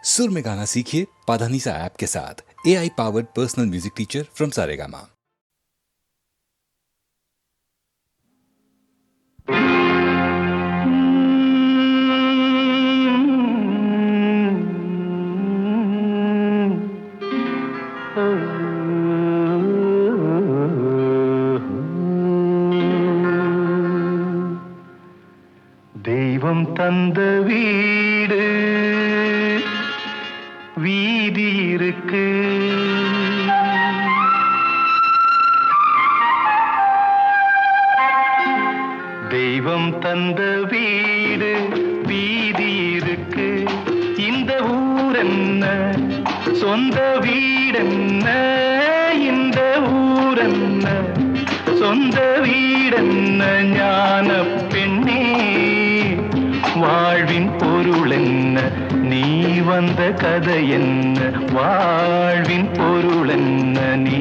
सुर में गाना सीखिए पाधानीसा ऐप के साथ। AI powered personal music teacher from Saregama. தெய்வம் தந்த வீடு வீதி இருக்கு, தெய்வம் தந்த வீடு வீதி இருக்கு. இந்த ஊரென்ன சொந்த வீடென்ன, இந்த ஊரென்ன சொந்த வீடென்ன, ஞான பெண்ணே வாழ்வின் பொருள் என்ன, நீ வந்த கதை என்ன, வாழ்வின் பொருள் என்ன, நீ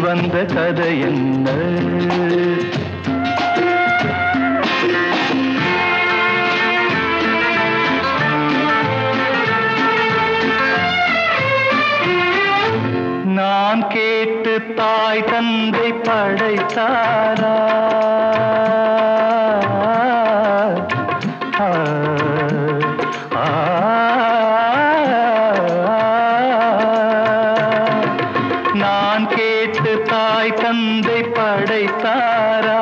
வந்த கதை என்ன. நான் கேட்டு தாய் தந்தை படைத்தாரா, நான் கேட்டு தாய் தந்தை படைத்தாரா,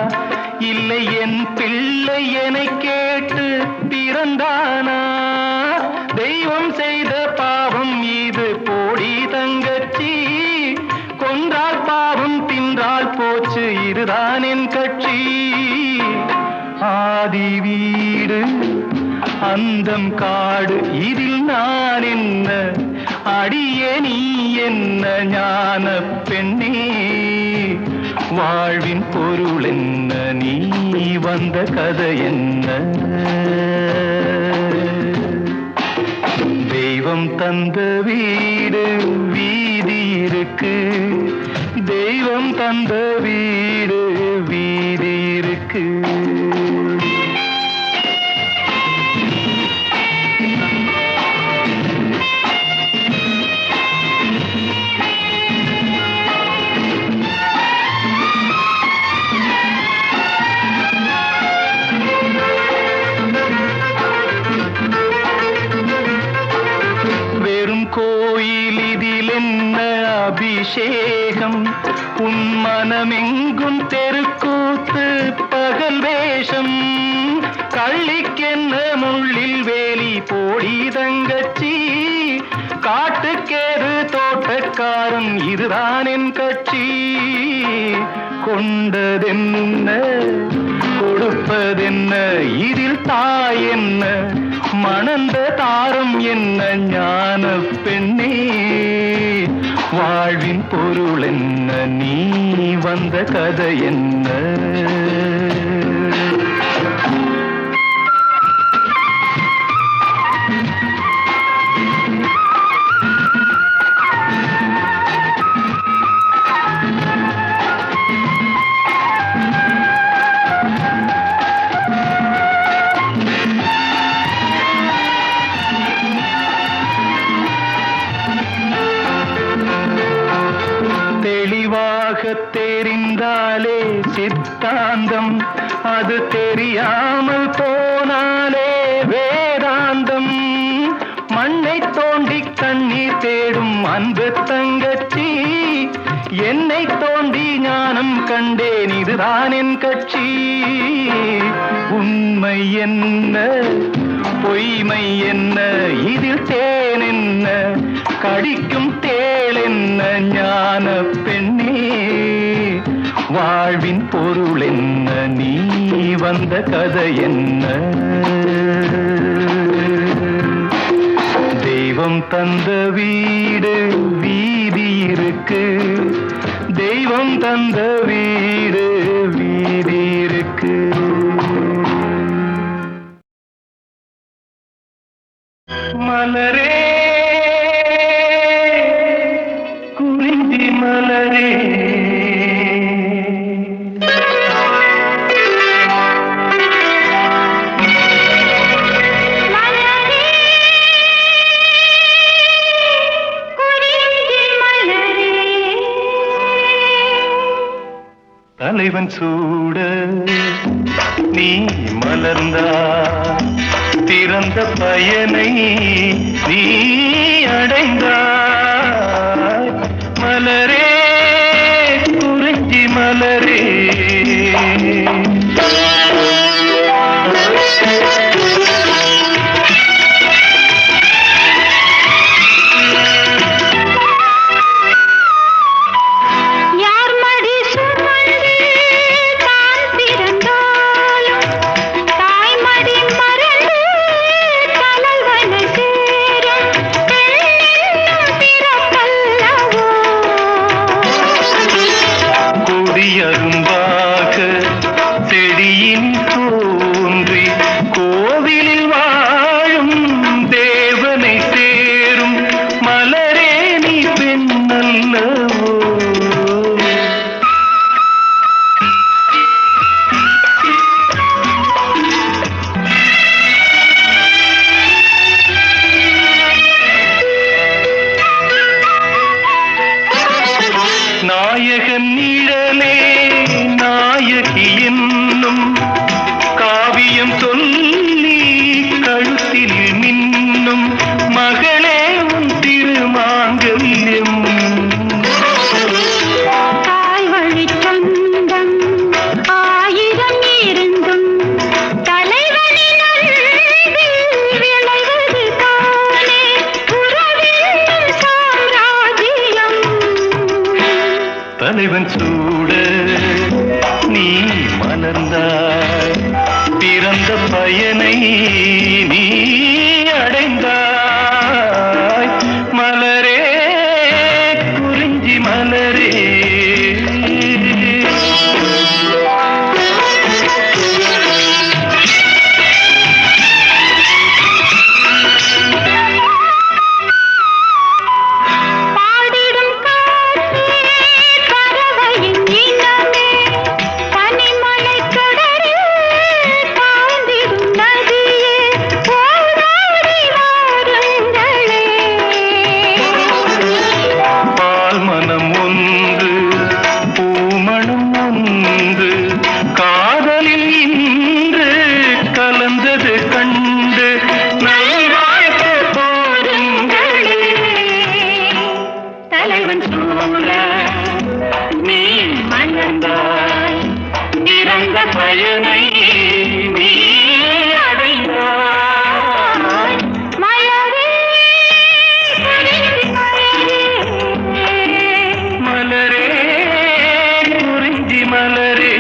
இல்லை என் பிள்ளை என்னை கேட்டு பிறந்தானா. தெய்வம் செய்த பாவம் இது போடி தங்கச்சி, கொன்றால் பாவம் தின்றால் போச்சு இதுதான் என் கட்சி. ஆதி வீடு அந்தம் காடு இதில் நான் என்ன, அடியே நீ என்ன ஞான பெண்ணே, வாழ்வின் பொருள் என்ன, நீ வந்த கதை என்ன. தெய்வம் தந்த வீடு வீதி இருக்கு, தெய்வம் தந்த வீடு வீதி இருக்கு. கோயில் இதில் என்ன அபிஷேகம், உன் மனமெங்கும் தெருக்கூத்து பகல் வேஷம். கள்ளிக்கென்ன முள்ளில் வேலி போடி தங்கச்சி, காட்டுக்கேது தோட்டக்காரன் இதுதான் என் கட்சி. கொண்டதென்ன கொடுப்பதென்ன, இதில் தாய் என்ன மணந்த தாரம் என்ன, ஞான பெண்ணே வாழ்வின் பொருள் என்ன, நீ வந்த கதை என்ன. தெரிந்தாலே சித்தாந்தம், அது தெரியாமல் போனாலே வேதாந்தம். மண்ணை தோண்டி கண்ணீர் தேடும் அன்பு தங்கச்சி, என்னை தோண்டி ஞானம் கண்டேன் இதுதான் என் கட்சி. உண்மை என்ன பொய்மை என்ன, இதில் தேன் என்ன கடிக்கும் தேள் என்ன, ஞான பெண்ணே வாழ்வின் பொருள் என்ன, நீ வந்த கதை என்ன. தெய்வம் தந்த வீடு வீதி இருக்கு, தெய்வம் தந்த வீடு வீதி இருக்கு. மலரே குறிஞ்சி மலரே, தலைவன் சூட நீ மலர்ந்தா திறந்த பயனை நீ அடைந்தாய் மலரே குறிஞ்சி மலரே நாயகன் நிழலே நாயகி என்னும் காவியம் சொல்லி கழுத்தில் மின்னும் மகளே உன் திருமாங்கல்யம் தாய் வழி சொந்தம் ஆயிரம் இருந்தும் தலைவனின் விளைவது தானே உறவின் சாம்ராஜ்யம் தலைவன் சூட நீ மலர்ந்தாய் பிறந்த பயனை நீ அடைந்தாய் மலரே குறிஞ்சி மலரே பயனை நீ அடைந்தாய் மலரே மலரே குறிஞ்சி மலரே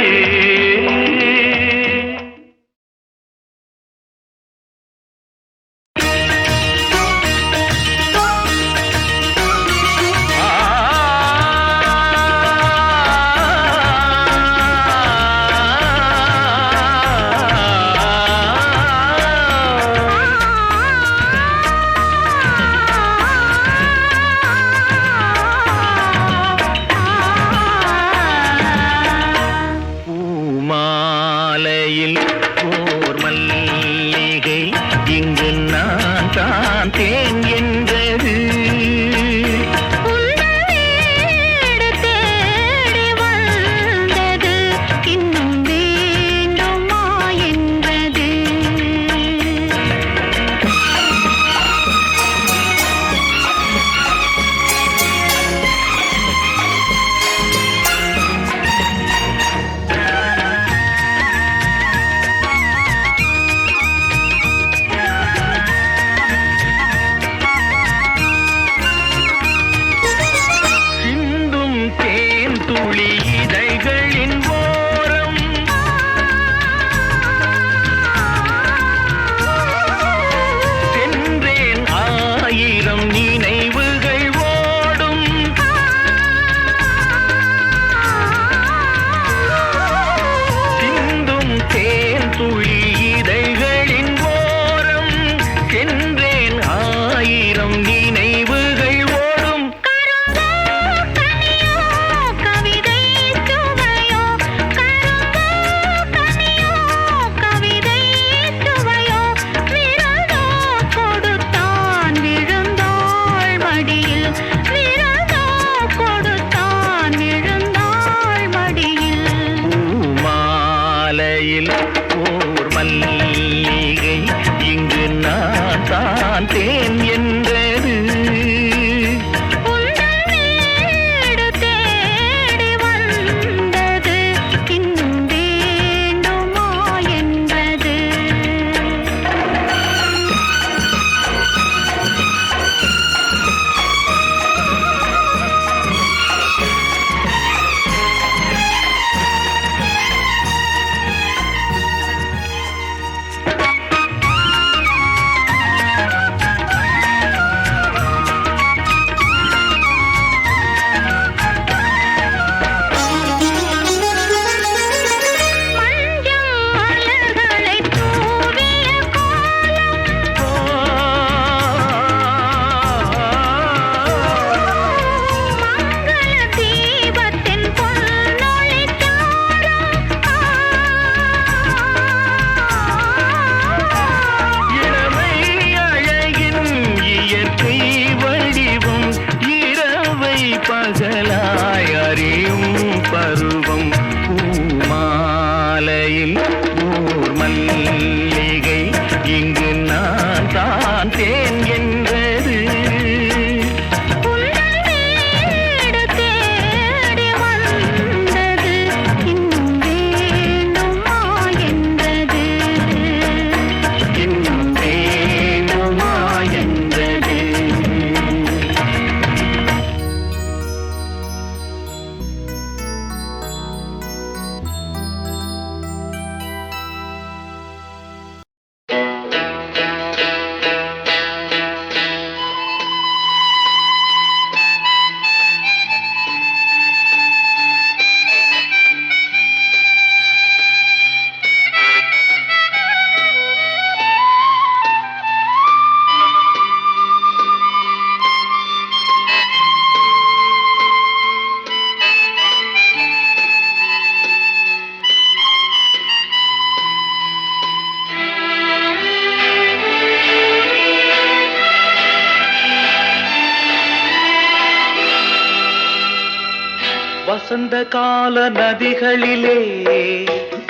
வசந்த கால நதிகளிலே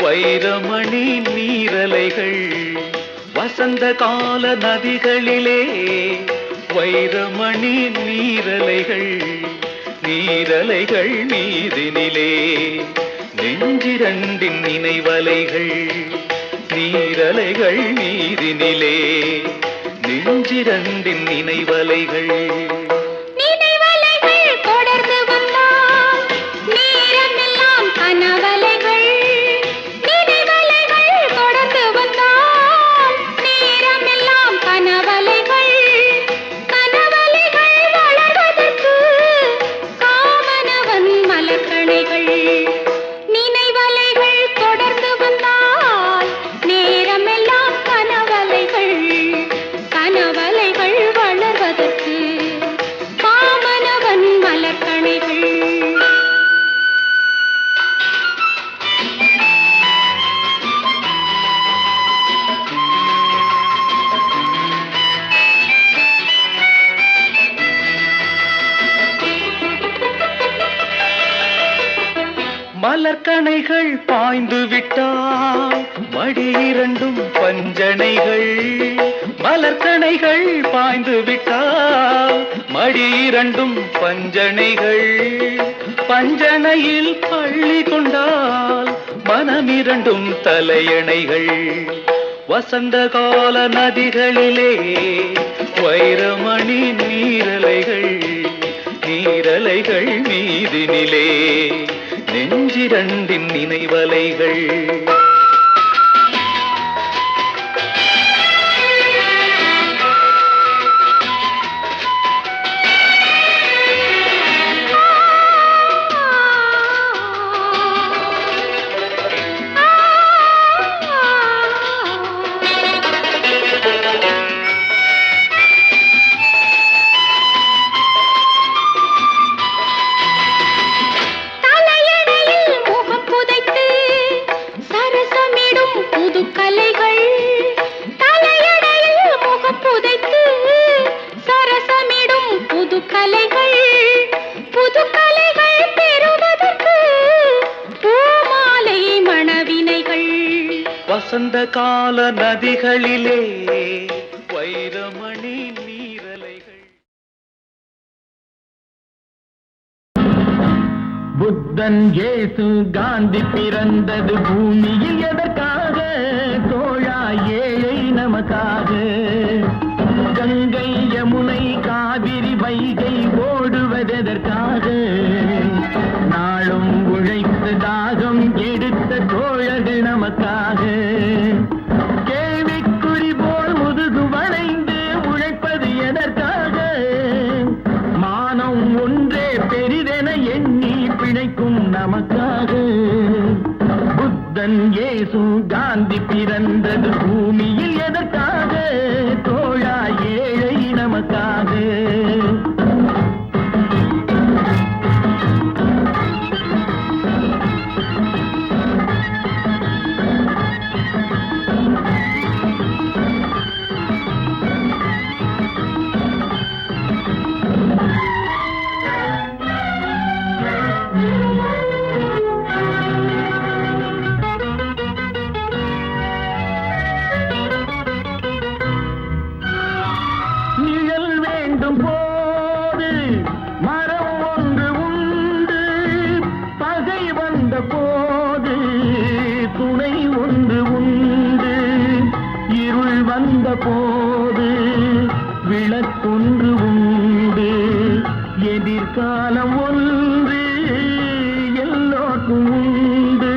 வைரமணி நீரலைகள், வசந்த கால நதிகளிலே வைரமணி நீரலைகள், நீரலைகள் மீதினிலே நெஞ்சிரண்டின் நினைவலைகள், நீரலைகள் மீதினிலே நெஞ்சிரண்டின் நினைவலைகள். மலர்கணைகள் பாய்ந்து விட்டால் மடி இரண்டும் பஞ்சனைகள், மலர்கணைகள் பாய்ந்து விட்டால் மடி இரண்டும் பஞ்சனைகள், பஞ்சனையில் பள்ளி கொண்டால் மனமிரண்டும் தலையணைகள். வசந்த கால நதிகளிலே வைரமணி நீரலைகள், நீரலைகள் மீதினிலே நெஞ்சிரண்டின் நினைவலைகள். வசந்த கால நதிகளிலே வைரமணி நீரலைகள். புத்தன் இயேசு காந்தி பிறந்தது பூமியில் எதற்காக? தோழா ஏழை நமக்காக. கங்கை யமுனை காவிரி வைகை ஓடுவதற்காக? நாளும் உழைத்து தாகம் எடுத்த தோழர்கள் நமக்காக. கேள்விக்குறி போல் முதுகு வளைந்து உழைப்பது எதற்காக? மானம் ஒன்றே பெரிதென எண்ணி பிழைக்கும் நமக்காக. புத்தன் இயேசு காந்தி பிறந்தது பூமியில் எதற்காக? தோழா ஏழை நமக்காக. போது மரம் ஒன்று உண்டு, பகை வந்த போது துணை ஒன்று உண்டு, இருள் வந்த போது விளக்கொன்று உண்டு, எதிர்காலம் ஒன்று எல்லோருக்கும் உண்டு.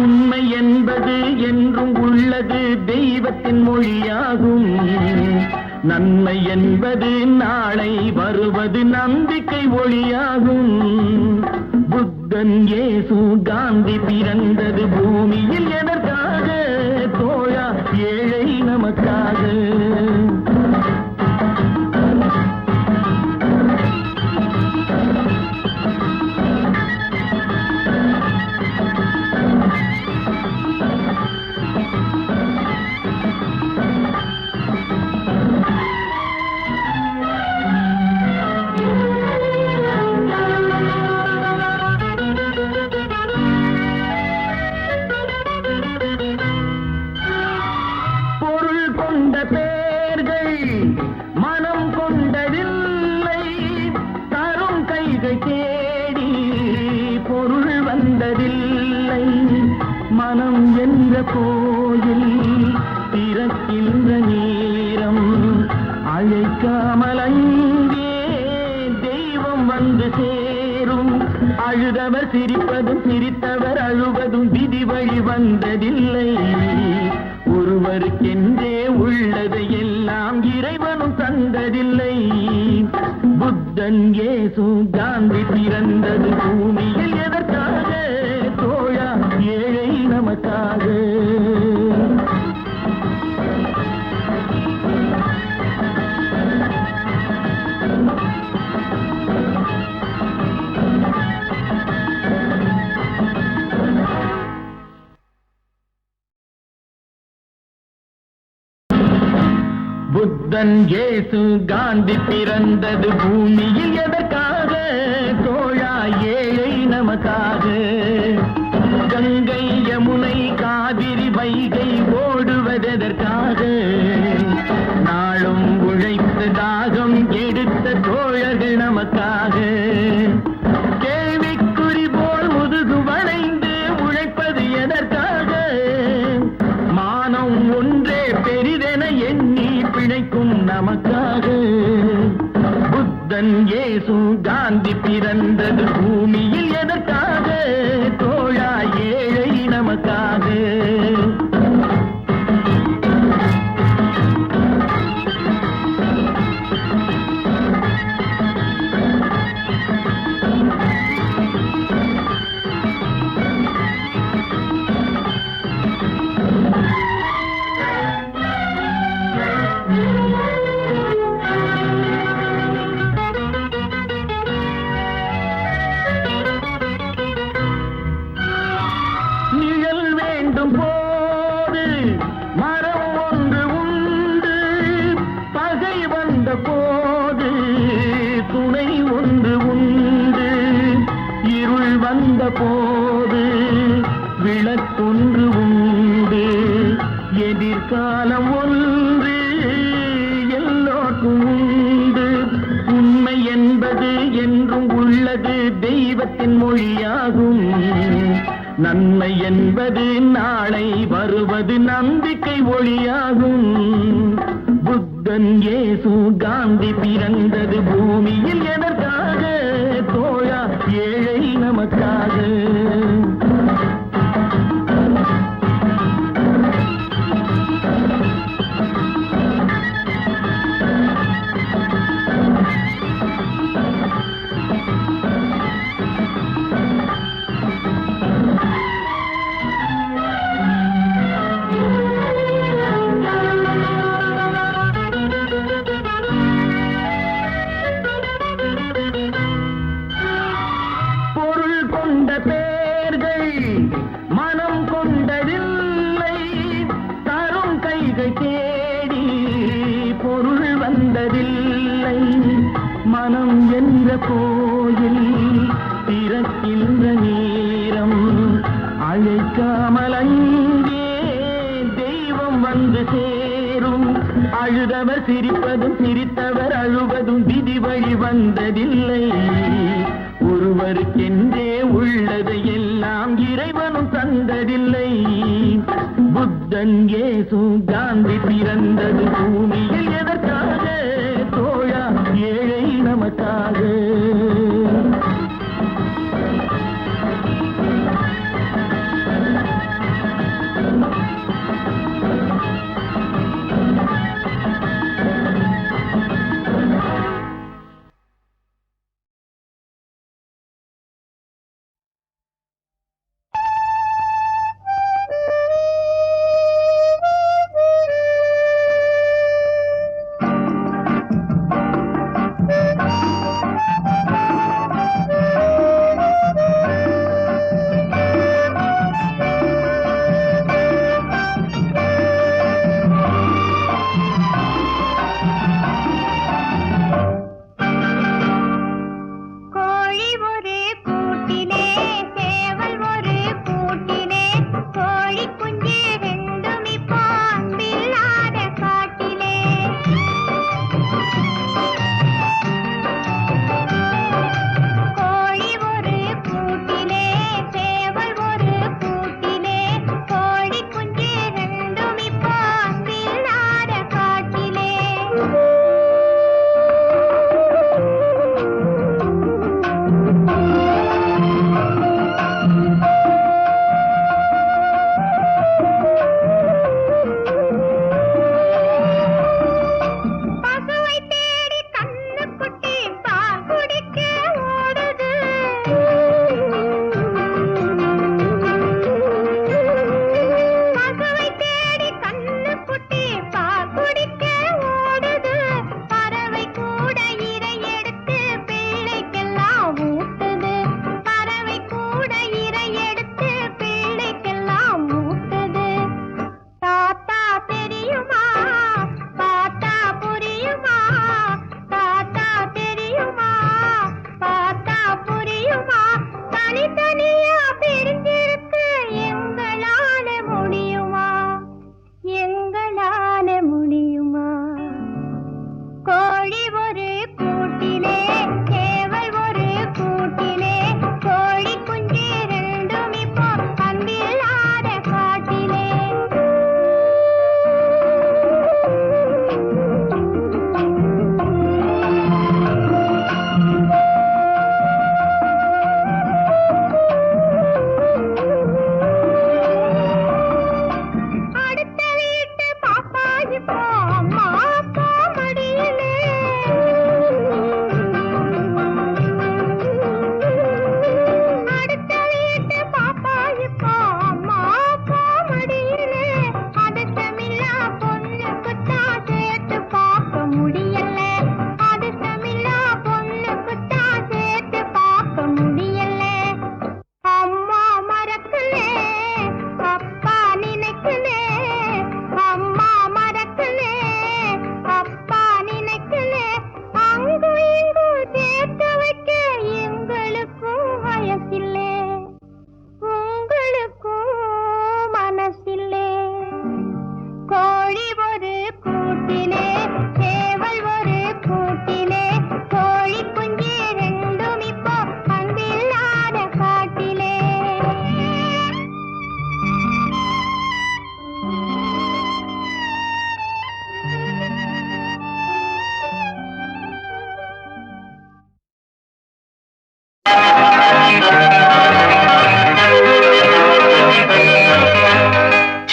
உண்மை என்பது என்றும் உள்ளது, தெய்வத்தின் மொழியாகும். நன்மை என்பது நாளை வருவது, நம்பிக்கை ஒளியாகும். புத்தன் இயேசு காந்தி பிறந்தது பூமியில் எதற்காக? தோழா ஏழை நமக்காக. மனம் என்ற கோயில் திறக்கின்ற நேரம் அழைக்காமல் அங்கே தெய்வம் வந்து சேரும். அழுதவர் சிரிப்பதும் சிரித்தவர் அழுவதும் விதி வழி வந்ததில்லை. ஒருவருக்கென்றே உள்ளதை எல்லாம் இறைவனும் தந்ததில்லை. புத்தன் இயேசு காந்தி பிறந்தது பூமியில் எதற்காக தோழா? ஏழை நமக்காக. புத்தன் இயேசு காந்தி பிறந்தது பூமியில் எதற்காக தோழா? ஏழை நமக்காக. கங்கை யமுனை காவிரி வைகை ஓடுவதற்காக? நாளும் உழைத்து தாகம் எடுத்த தோழர்கள் நமக்காக. கேள்விக்குறி போல் முதுகு வளைந்து உழைப்பது எதற்காக? மானம் ஒன்றே பெரிதென எண்ணி பிழைக்கும் நமக்காக. புத்தன் இயேசு காந்தி பிறந்தது பூமியில் எதற்காக தோழா? ஏழை நமக்காக. போது துணை ஒன்று உண்டு. இருள் வந்த போது விளக்கொன்று உண்டு. எதிர்காலம் ஒன்று எல்லோருக்கும் உண்டு. உண்மை என்பது என்றும் உள்ளது தெய்வத்தின் மொழியாகும். நன்மை என்பது நாளை வருவது நம்பிக்கை ஒளியாகும். புத்தன் இயேசு காந்தி பிறந்தது பூமியில் எதற்காக தோழா? ஏழை நமக்காக. மனம் என்ற கோயில் திறக்கின்ற நேரம் அழைக்காமல் அங்கே தெய்வம் வந்து சேரும். அழுதவர் சிரிப்பதும் சிரித்தவர் அழுவதும் விதி வழி வந்ததில்லை. ஒருவருக்கென்றே உள்ளதை எல்லாம் இறைவனும் தந்ததில்லை. புத்தன் இயேசு காந்தி பிறந்தது பூமியில் எதற்காக தோழா? ஏழை நமக்காக.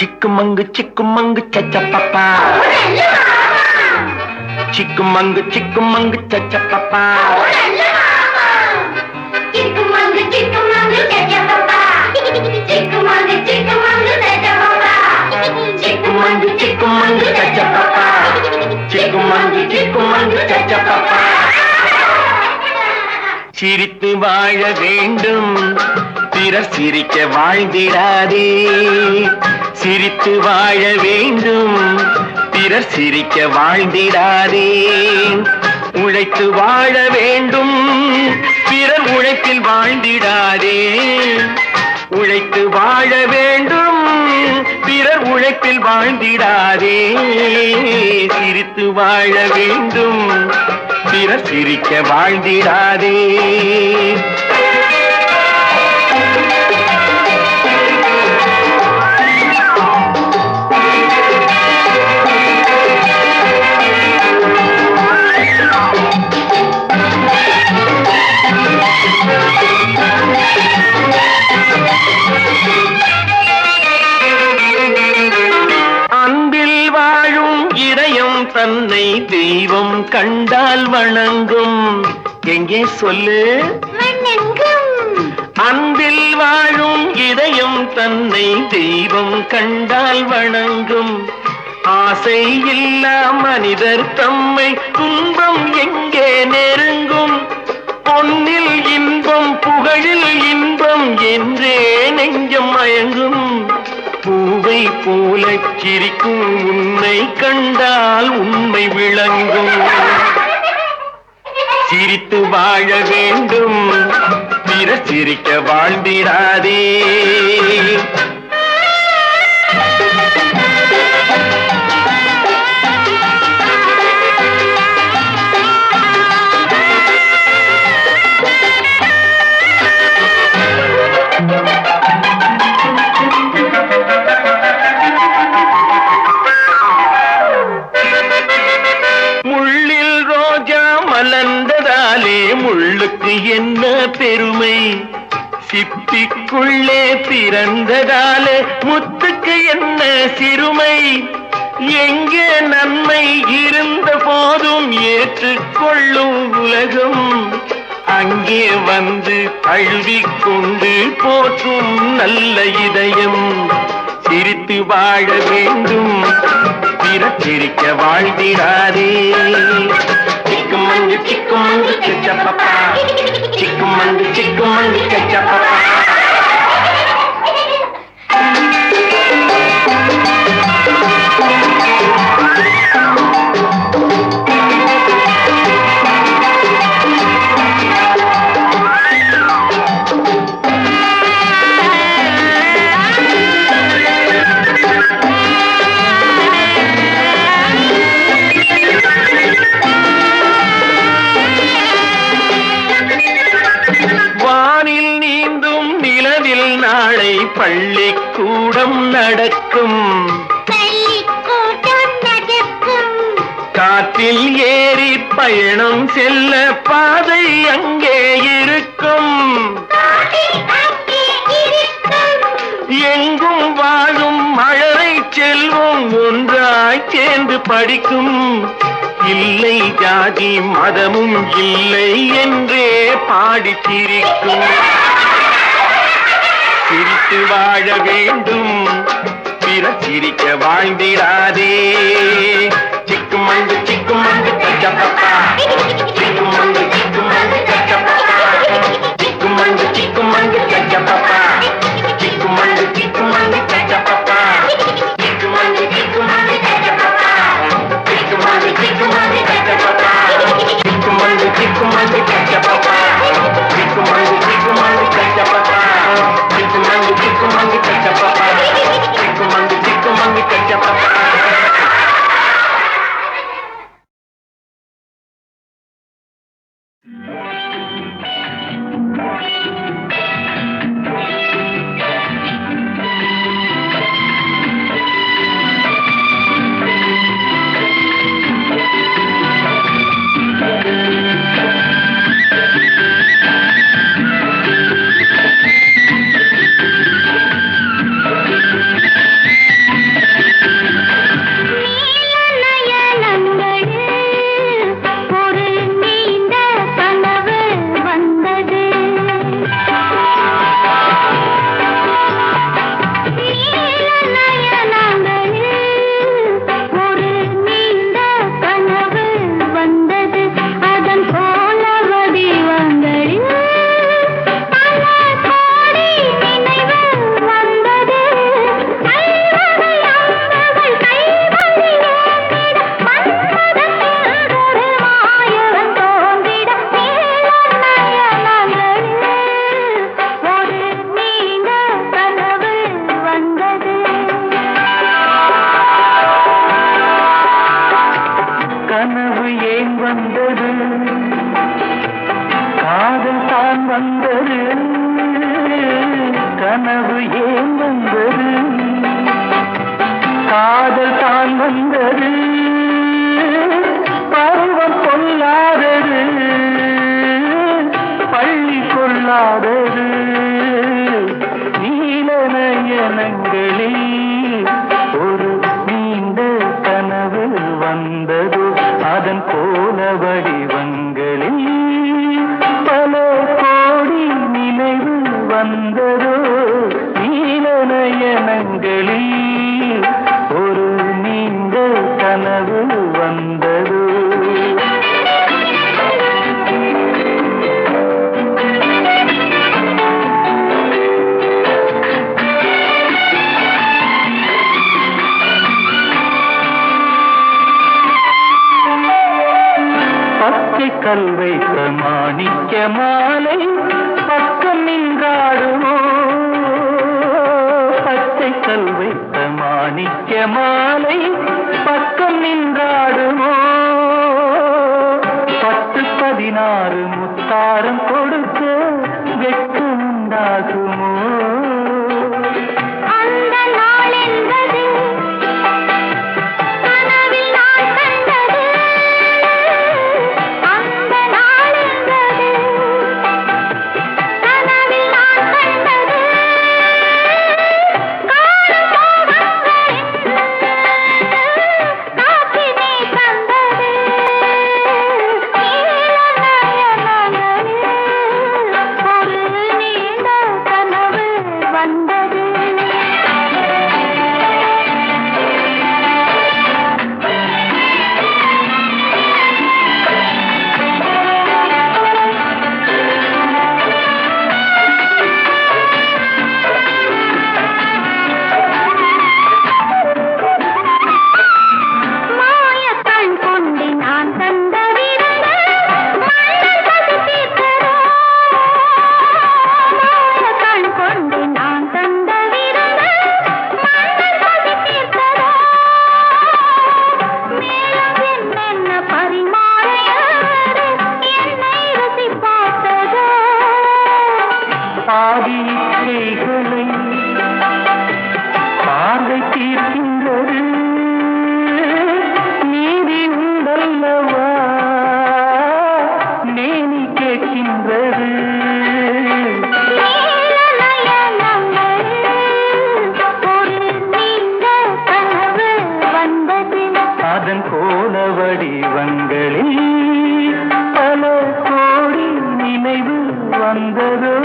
சிக்குமங்கு சச்சப்பப்பா சிக்குமங்கு சச்சப்பப்பா சிக்குமங்கு சச்சப்பப்பா சிக்குமங்கு சச்சப்பப்பா சிரித்து வாழ வேண்டும் பிறர் சிரிக்க வாழ்ந்திடாதே சிரித்து வாழ வேண்டும் பிறர் சிரிக்க வாழ்ந்திடாதே உழைத்து வாழ வேண்டும் பிறர் உழைப்பில் வாழ்ந்திடாதே உழைத்து வாழ வேண்டும் பிறர் உழைப்பில் வாழ்ந்திடாதே சிரித்து வாழ வேண்டும் பிறர் சிரிக்க வாழ்ந்திடாதே தன்னை தெய்வம் கண்டால் வணங்கும் எங்கே சொல்லு அன்பில் வாழும் இதயம் தன்னை தெய்வம் கண்டால் வணங்கும் ஆசை இல்லா மனிதர் தம்மை துன்பம் எங்கே நெருங்கும் பொன்னில் இன்பம் புகழில் இன்பம் என்றே நெஞ்சம் மயங்கும் பூவை போல சிரிக்கும் உன்னை கண்டால் உண்மை விளங்கும் சிரித்து வாழ வேண்டும் பிறர் சிரிக்க வாழ்ந்திடாதே மலர்ந்ததாலே முள்ளுக்கு என்ன பெருமை சிப்பிக்குள்ளே பிறந்ததாலே முத்துக்கு என்ன சிறுமை எங்கே நன்மை இருந்த போதும் ஏற்றுக்கொள்ளும் உலகம் அங்கே வந்து அழுவிக்கொண்டு போற்றும் நல்ல இதயம் சிரித்து வாழ வேண்டும் பிறர் சிரிக்க வாழ்ந்திடாதே சிக்குமங்கு சச்சப்பப்பா சிக்குமங்கு சச்சப்பப்பா பள்ளிக்கூடம் நடக்கும் காற்றில் ஏறி பயணம் செல்ல பாதை அங்கே இருக்கும் எங்கும் வாழும் மழலை செல்வம் ஒன்றாய் சேர்ந்து படிக்கும் இல்லை ஜாதி மதமும் இல்லை என்றே பாடி சிரிக்கும் சிரித்து வாழ வேண்டும் பிறர் சிரிக்க வாழ்ந்திடாதே சிக்குமங்கு சச்சப்பப்பா சிக்குமங்கு சச்சப்பப்பா சிக்குமங்கு சச்சப்பப்பா சிக்குமங்கு சச்சப்பப்பா சிக்குமங்கு சச்சப்பப்பா சிக்குமங்கு சச்சப்பப்பா சிக்குமங்கு சச்சப்பப்பா சிக்குமங்கு சச்சப்பப்பா சிக்குமங்கு சச்சப்பப்பா கல் வைத்த மாணிக்க மாலை பக்கம் நின்றாடுமோ பச்சை கல் வைத்த மாணிக்க மாலை பக்கம் நின்றாடுமோ 10-16 முத்தாரம் கொடுக்க வெட்கம் உண்டாகுமோ அந்த நாள் என்பது கனவில் நான் கண்டது அந்த நாள் என்பது கனவில் நான் கண்டது காணும் போகங்களின் காற்றினை தந்தது ஒரு நீண்ட கனவு வந்தது மாயக்கண் கொண்டு நான் தந்த விருந்து மன்னன் பசி தீர்த்ததோ மாயக்கண் கொண்டு நான் தந்த விருந்து மன்னன் பசி தீர்த்ததோ மேலும் என்னென்ன பரிமாறையாறு என்னை ருசி பார்த்ததோ ஆதி இச்சைகளை பார்வை தீர்க்கின்றது நீதி உண்டல்லவா நேனி கேட்கின்றது நீலநயனங்கள் ஒரு நீண்ட கனவு வந்தது அதன் கோல வடிவங்களில் பல கோடி நினைவு வந்ததோ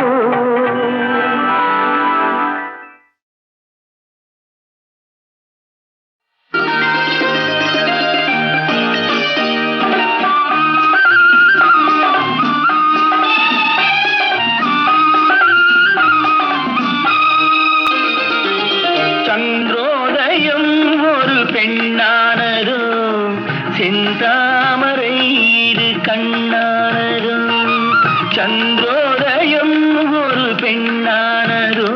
சந்திரோதயம் ஒரு பெண்ணானதோ செந்தாமரை இரு கண்ணானதோ சந்திரோதயம் ஒரு பெண்ணானதோ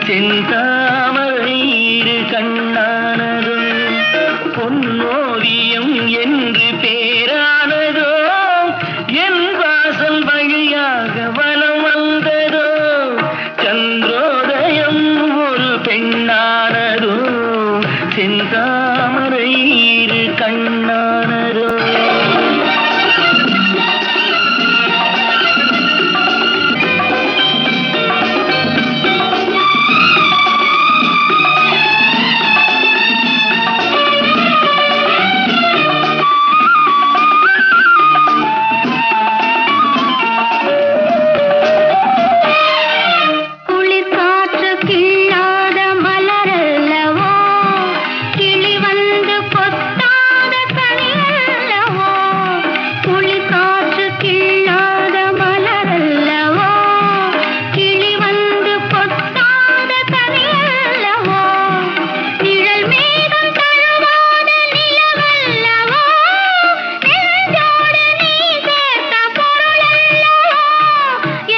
செந்தாமரை இரு கண்ணானதோ பொன்னோவியம் என்று பேரானதோ என் வாசல் வழியாக வலம் வந்ததோ சந்திரோதயம் ஒரு பெண்ணானதோ செந்தாமரை இரு கண்ணானதோ குளிர் காற்று கிள்ளாத மலரல்லவோ கிளி வந்து கொத்தாத கனியல்லவோ குளிர் காற்று கிள்ளாத மலரல்லவோ கிளி வந்து கொத்தாத கனியல்லவோ நிழல் மேகம் தழுவாத நிலவல்லவோ நெஞ்சோடு நீ சேர்த்த பொருளல்லவோ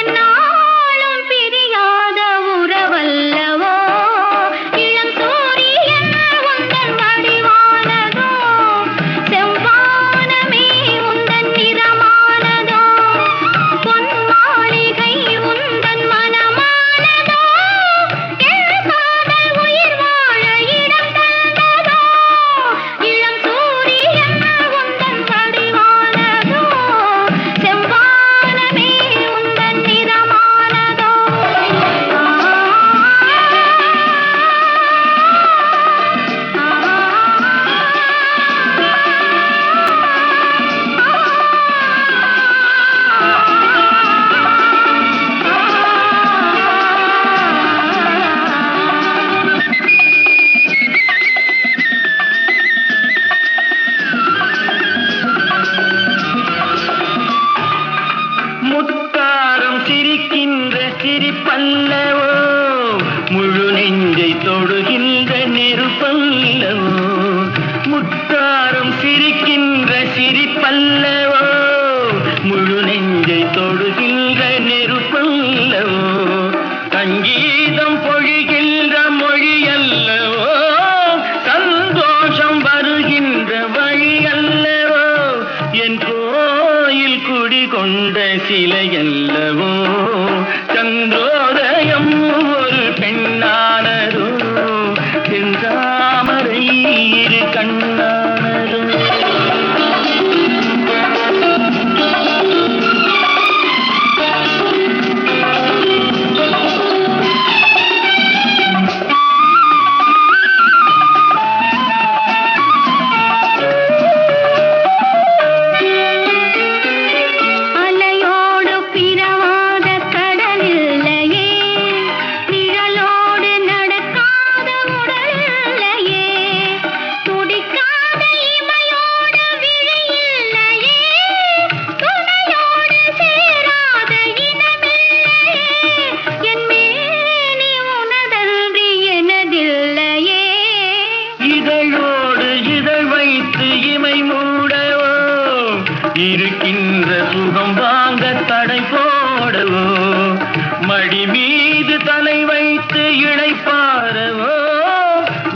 என்னாலும் பிரியாத உறவல்லவோ இளம் சூரியன் உந்தன் வடிவானதோ செவ்வானமே உந்தன் நிறமானதோ பொன் மாளிகை உந்தன் மனமானதோ என் காதல் உயிர் வாழ இடம் தந்ததோ இளம் சூரியன் உந்தன் வடிவானதோ செவ்வானமே உந்தன் நிறமானதோ முத்தாரம் சிரிக்கின்ற சிரிப்பல்லவோ முழு நெஞ்சை தொடுகின்ற நெருப்பல்லவோ முத்தாரம் சிரிக்கின்ற சிரிப்பல்லவோ ஒரு நெஞ்சை தொடுகின்ற நெருப்பல்லவோ சங்கீதம் பொழிகின்ற மொழி அல்லவோ சந்தோஷம் வருகின்ற வழி அல்லவோ என் கோயில் குடிகொண்ட சிலை அல்லவோ சந்திரோதயம் ஒரு பெண்ணானதோ செந்தாமரை இரு கண்ணானதோ இருக்கின்ற சுகம் வாங்க தடை போடவோ மடி மீது தலை வைத்து இணைப்பாரவோ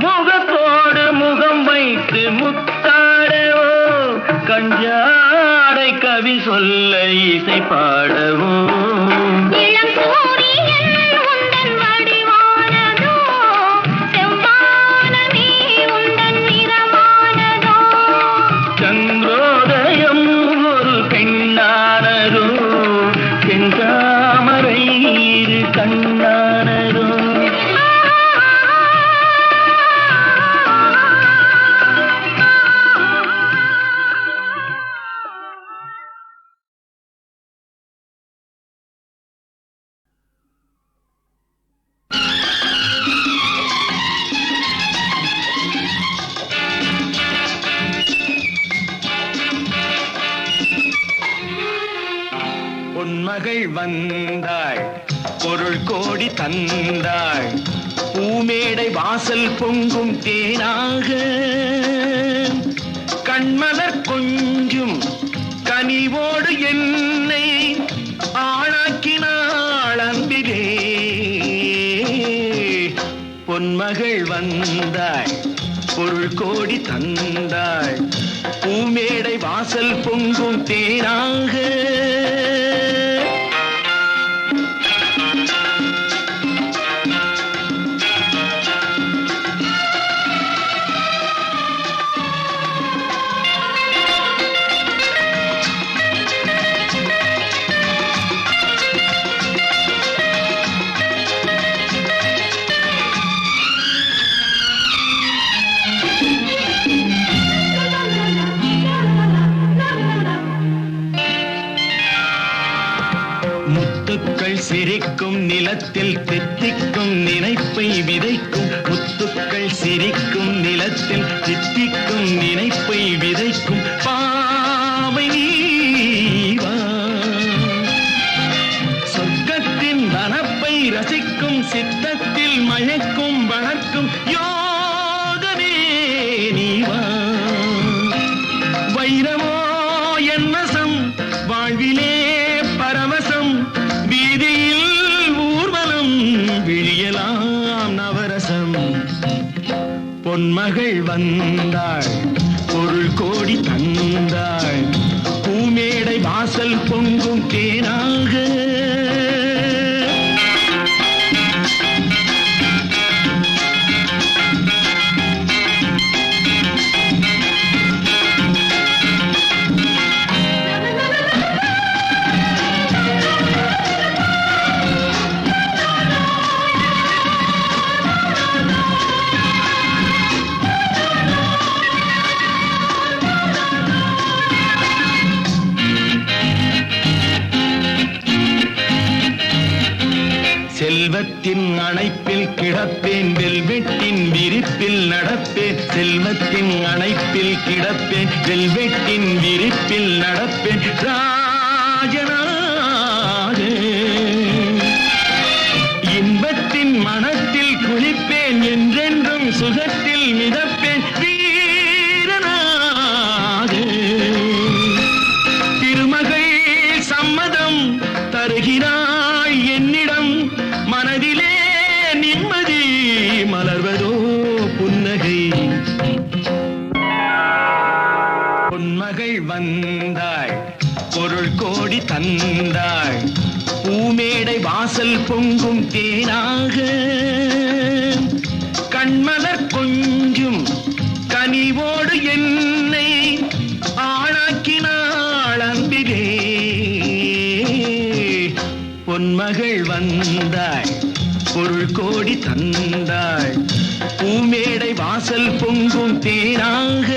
முகத்தோடு முகம் வைத்து முத்தாடவோ கஞ்சாடை கவி சொல்ல இசை பாடவோ கண்ணானதோ பொன்மகள் வந்தாள் பொருள் கோடி தந்தாள் பூமேடை வாசல் பொங்கும் தேனாக கண்மலர் கொஞ்சும் கனிவோடு என்னை ஆளாக்கினாள் அன்பிலே பொன்மகள் வந்தாள் பொருள் கோடி தந்தாள் பூமேடை வாசல் பொங்கும் தேனாக முத்துக்கள் சிரிக்கும் நிலத்தில் தித்திக்கும் நினைப்பை விதைக்கும் முத்துக்கள் சிரிக்கும் நிலத்தில் தித்திக்கும் நினைப்பை விதைக்கும் பாவை நீவா சொர்க்கத்தின் வனப்பை ரசிக்கும் சித்தத்தில் மயக்கும் வளர்க்கும் யோகமே நீவா வைரமோ என் வசம் வாழ்விலே பரவசம் வீதியில் ஊர்வலம் விழியலாம் நவரசம் பொன்மகள் வந்தாள் பொருள் கோடி தந்தாள் பூமேடை வாசல் பொங்கும் தேனாக செல்வத்தின் அணைப்பில் கிடப்பேன் வெல்வெட்டின் விரிப்பில் நடப்பேன் செல்வத்தின் அணைப்பில் கிடப்பேன் வெல்வெட்டின் விரிப்பில் நடப்பேன் ராஜனாக இன்பத்தின் மனத்தில் குளிப்பேன் என்றென்றும் சுகத்தில் மிதப்பேன் வீரனாக திருமகள் தாமதம் தருகிறாய் என்னிடம் மனதிலே நிம்மதி மலர்வதோ புன்னகை பொன்மகள் வந்தாய் பொருள் கோடி தந்தாய் பூமேடை வாசல் பொங்கும் தேனாக கண்மலர் கொஞ்சும் கனிவோடு என்னை ஆளாக்கினாள் அன்பிலே பொன்மகள் வந்தாய் பொருள் கோடி தந்தாய் பூமேடை வாசல் பொங்கும் தேனாக